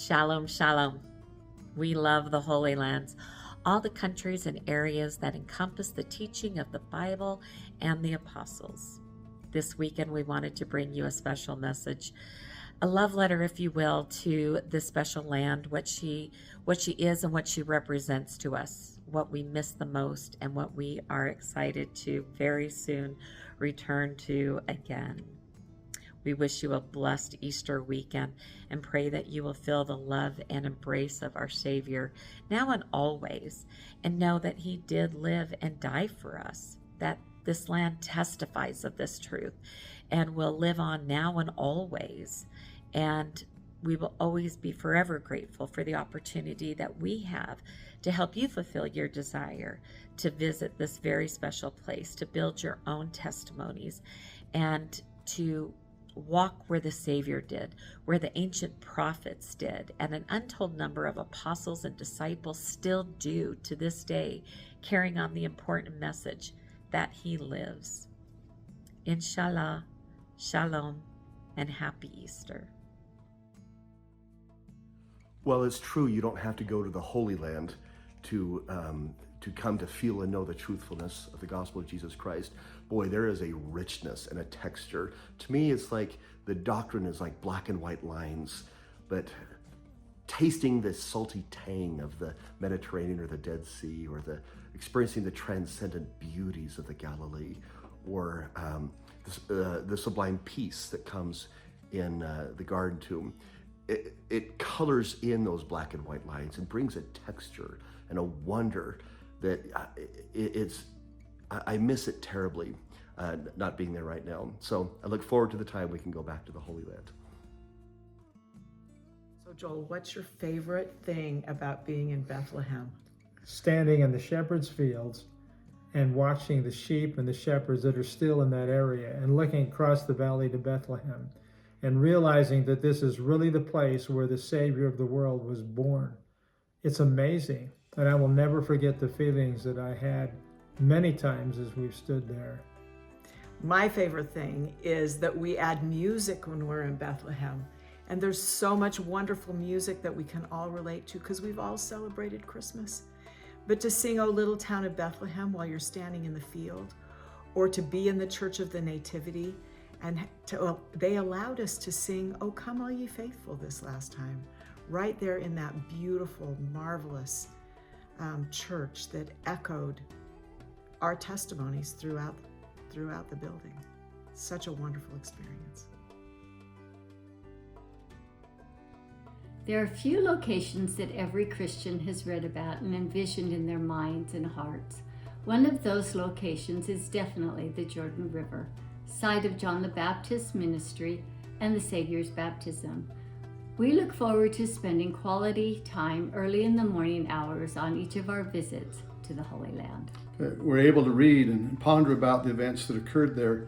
Shalom, shalom. We love the Holy Lands, all the countries and areas that encompass the teaching of the Bible and the apostles. This weekend, we wanted to bring you a special message, a love letter, if you will, to this special land, what she is and what she represents to us, what we miss the most, and what we are excited to very soon return to again. We wish you a blessed Easter weekend and pray that you will feel the love and embrace of our Savior now and always, and know that He did live and die for us, that this land testifies of this truth and will live on now and always. And we will always be forever grateful for the opportunity that we have to help you fulfill your desire to visit this very special place, to build your own testimonies, and to walk where the Savior did, where the ancient prophets did, and an untold number of apostles and disciples still do to this day, carrying on the important message that He lives. Inshallah, shalom, and happy Easter. Well, it's true, you don't have to go to the Holy Land to come to feel and know the truthfulness of the gospel of Jesus Christ. Boy, there is a richness and a texture. To me, it's like the doctrine is like black and white lines, but tasting the salty tang of the Mediterranean or the Dead Sea, or experiencing the transcendent beauties of the Galilee, or the sublime peace that comes in the Garden Tomb. It colors in those black and white lines and brings a texture and a wonder that I miss it terribly, not being there right now. So I look forward to the time we can go back to the Holy Land. So Joel, what's your favorite thing about being in Bethlehem? Standing in the shepherd's fields and watching the sheep and the shepherds that are still in that area, and looking across the valley to Bethlehem, and realizing that this is really the place where the Savior of the world was born. It's amazing, and I will never forget the feelings that I had many times as we've stood there. My favorite thing is that we add music when we're in Bethlehem, and there's so much wonderful music that we can all relate to because we've all celebrated Christmas. But to sing "O Little Town of Bethlehem" while you're standing in the field, or to be in the Church of the Nativity, and they allowed us to sing "O Come All Ye Faithful" this last time, right there in that beautiful, marvelous church that echoed our testimonies throughout the building. Such a wonderful experience. There are few locations that every Christian has read about and envisioned in their minds and hearts. One of those locations is definitely the Jordan River, site of John the Baptist's ministry and the Savior's baptism. We look forward to spending quality time early in the morning hours on each of our visits to the Holy Land. We're able to read and ponder about the events that occurred there,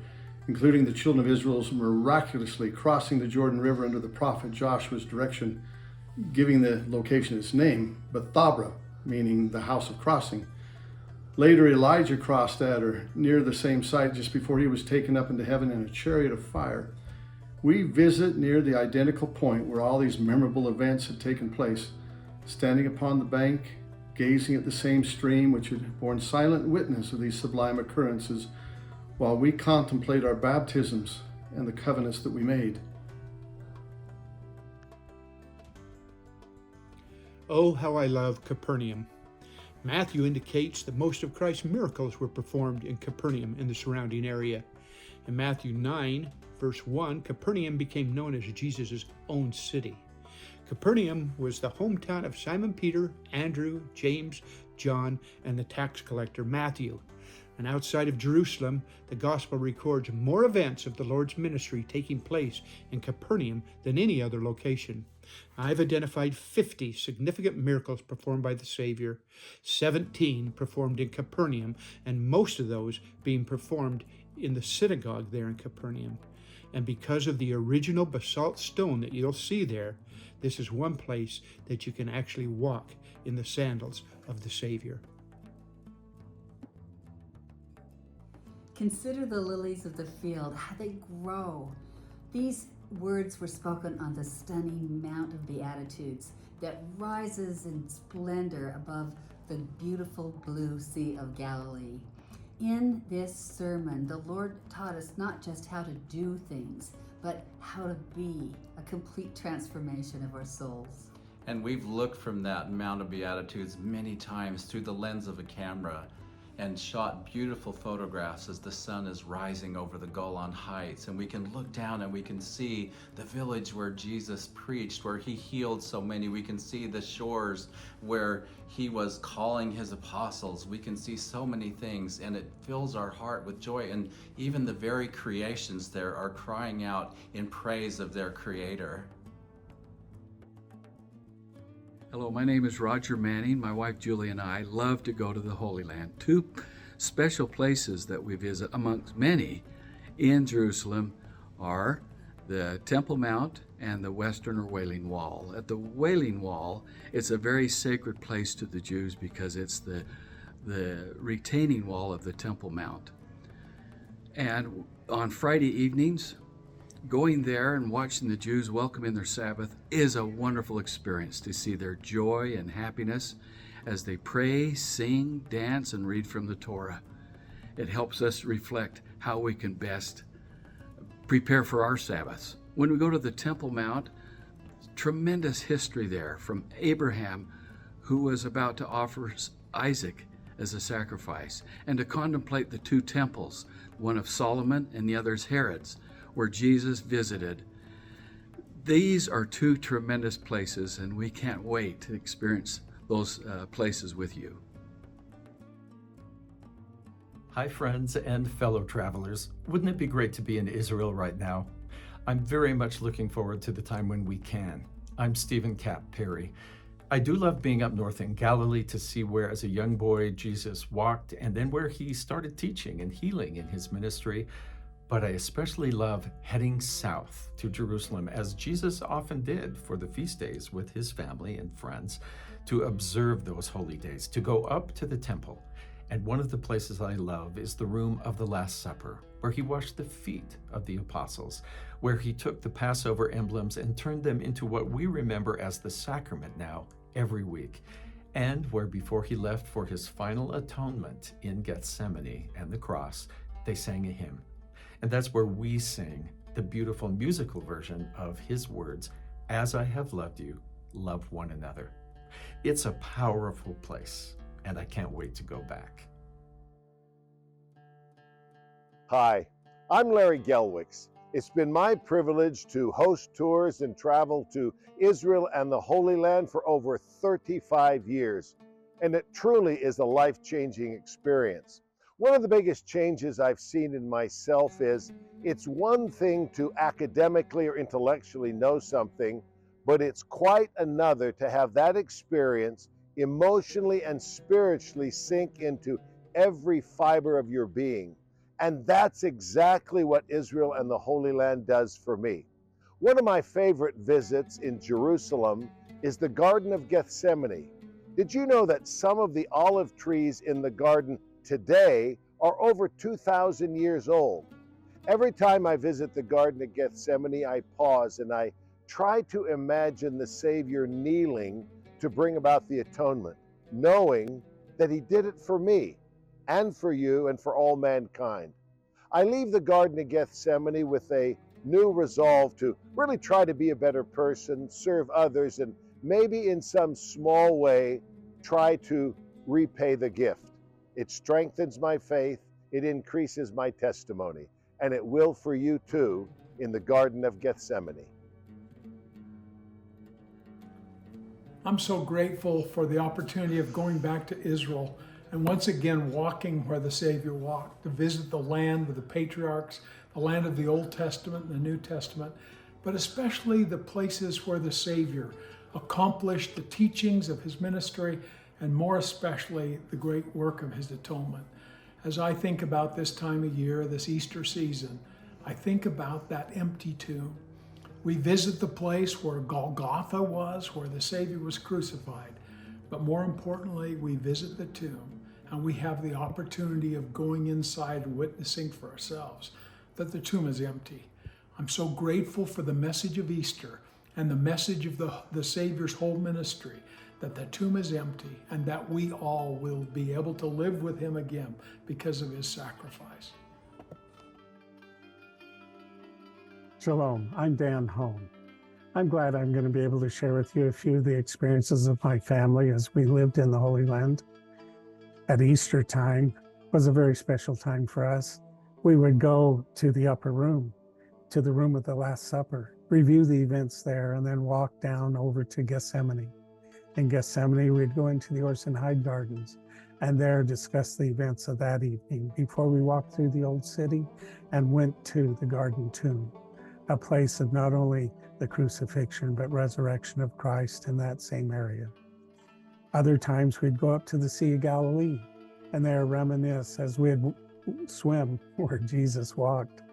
including the children of Israel's miraculously crossing the Jordan River under the prophet Joshua's direction, giving the location its name, Bethabra, meaning the house of crossing. Later, Elijah crossed at or near the same site just before he was taken up into heaven in a chariot of fire. We visit near the identical point where all these memorable events had taken place, standing upon the bank, gazing at the same stream which had borne silent witness of these sublime occurrences, while we contemplate our baptisms and the covenants that we made. Oh, how I love Capernaum. Matthew indicates that most of Christ's miracles were performed in Capernaum and the surrounding area. In Matthew 9, verse 1, Capernaum became known as Jesus' own city. Capernaum was the hometown of Simon Peter, Andrew, James, John, and the tax collector Matthew. And outside of Jerusalem, the Gospel records more events of the Lord's ministry taking place in Capernaum than any other location. I've identified 50 significant miracles performed by the Savior, 17 performed in Capernaum, and most of those being performed in the synagogue there in Capernaum. And because of the original basalt stone that you'll see there, this is one place that you can actually walk in the sandals of the Savior. Consider the lilies of the field, how they grow. These words were spoken on the stunning Mount of Beatitudes that rises in splendor above the beautiful blue Sea of Galilee. In this sermon, the Lord taught us not just how to do things, but how to be, a complete transformation of our souls. And we've looked from that Mount of Beatitudes many times through the lens of a camera and shot beautiful photographs as the sun is rising over the Golan Heights. And we can look down and we can see the village where Jesus preached, where he healed so many. We can see the shores where he was calling his apostles. We can see so many things, and it fills our heart with joy. And even the very creations there are crying out in praise of their Creator. Hello, my name is Roger Manning. My wife Julie and I love to go to the Holy Land. Two special places that we visit amongst many in Jerusalem are the Temple Mount and the Western or Wailing Wall. At the Wailing Wall, it's a very sacred place to the Jews because it's the retaining wall of the Temple Mount. And on Friday evenings, going there and watching the Jews welcome in their Sabbath is a wonderful experience to see their joy and happiness as they pray, sing, dance, and read from the Torah. It helps us reflect how we can best prepare for our Sabbaths. When we go to the Temple Mount, tremendous history there from Abraham, who was about to offer Isaac as a sacrifice, and to contemplate the two temples, one of Solomon and the other is Herod's, where Jesus visited. These are two tremendous places, and we can't wait to experience those places with you. Hi friends and fellow travelers. Wouldn't it be great to be in Israel right now? I'm very much looking forward to the time when we can. I'm Stephen Cap Perry. I do love being up north in Galilee to see where as a young boy Jesus walked and then where he started teaching and healing in his ministry. But I especially love heading south to Jerusalem, as Jesus often did for the feast days with his family and friends, to observe those holy days, to go up to the temple. And one of the places I love is the room of the Last Supper, where he washed the feet of the apostles, where he took the Passover emblems and turned them into what we remember as the sacrament now every week, and where before he left for his final atonement in Gethsemane and the cross, they sang a hymn. And that's where we sing the beautiful musical version of his words, "As I have loved you, love one another." It's a powerful place, and I can't wait to go back. Hi, I'm Larry Gelwicks. It's been my privilege to host tours and travel to Israel and the Holy Land for over 35 years, and it truly is a life-changing experience. One of the biggest changes I've seen in myself is it's one thing to academically or intellectually know something, but it's quite another to have that experience emotionally and spiritually sink into every fiber of your being. And that's exactly what Israel and the Holy Land does for me. One of my favorite visits in Jerusalem is the Garden of Gethsemane. Did you know that some of the olive trees in the garden today are over 2,000 years old? Every time I visit the Garden of Gethsemane, I pause and I try to imagine the Savior kneeling to bring about the atonement, knowing that he did it for me and for you and for all mankind. I leave the Garden of Gethsemane with a new resolve to really try to be a better person, serve others, and maybe in some small way try to repay the gift. It strengthens my faith, it increases my testimony, and it will for you too in the Garden of Gethsemane. I'm so grateful for the opportunity of going back to Israel and once again walking where the Savior walked, to visit the land of the patriarchs, the land of the Old Testament and the New Testament, but especially the places where the Savior accomplished the teachings of his ministry, and more especially the great work of his atonement. As I think about this time of year, this Easter season, I think about that empty tomb. We visit the place where Golgotha was, where the Savior was crucified. But more importantly, we visit the tomb, and we have the opportunity of going inside and witnessing for ourselves that the tomb is empty. I'm so grateful for the message of Easter and the message of the Savior's whole ministry, that the tomb is empty and that we all will be able to live with him again because of his sacrifice. Shalom, I'm Dan Hone. I'm glad I'm going to be able to share with you a few of the experiences of my family as we lived in the Holy Land. At Easter time was a very special time for us. We would go to the upper room, to the room of the Last Supper, review the events there, and then walk down over to Gethsemane. In Gethsemane, we'd go into the Orson Hyde Gardens and there discuss the events of that evening before we walked through the old city and went to the Garden Tomb, a place of not only the crucifixion but resurrection of Christ in that same area. Other times we'd go up to the Sea of Galilee and there reminisce as we'd swim where Jesus walked.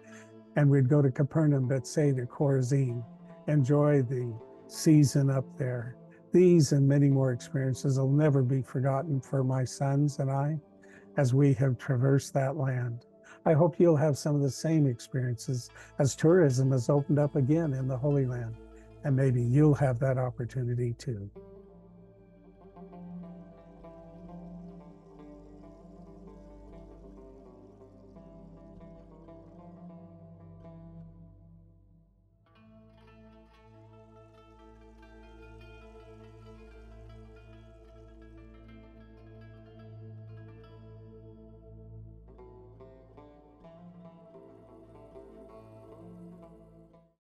And we'd go to Capernaum, Bethsaida, Chorazin, enjoy the season up there. These and many more experiences will never be forgotten for my sons and I as we have traversed that land. I hope you'll have some of the same experiences as tourism has opened up again in the Holy Land, and maybe you'll have that opportunity too.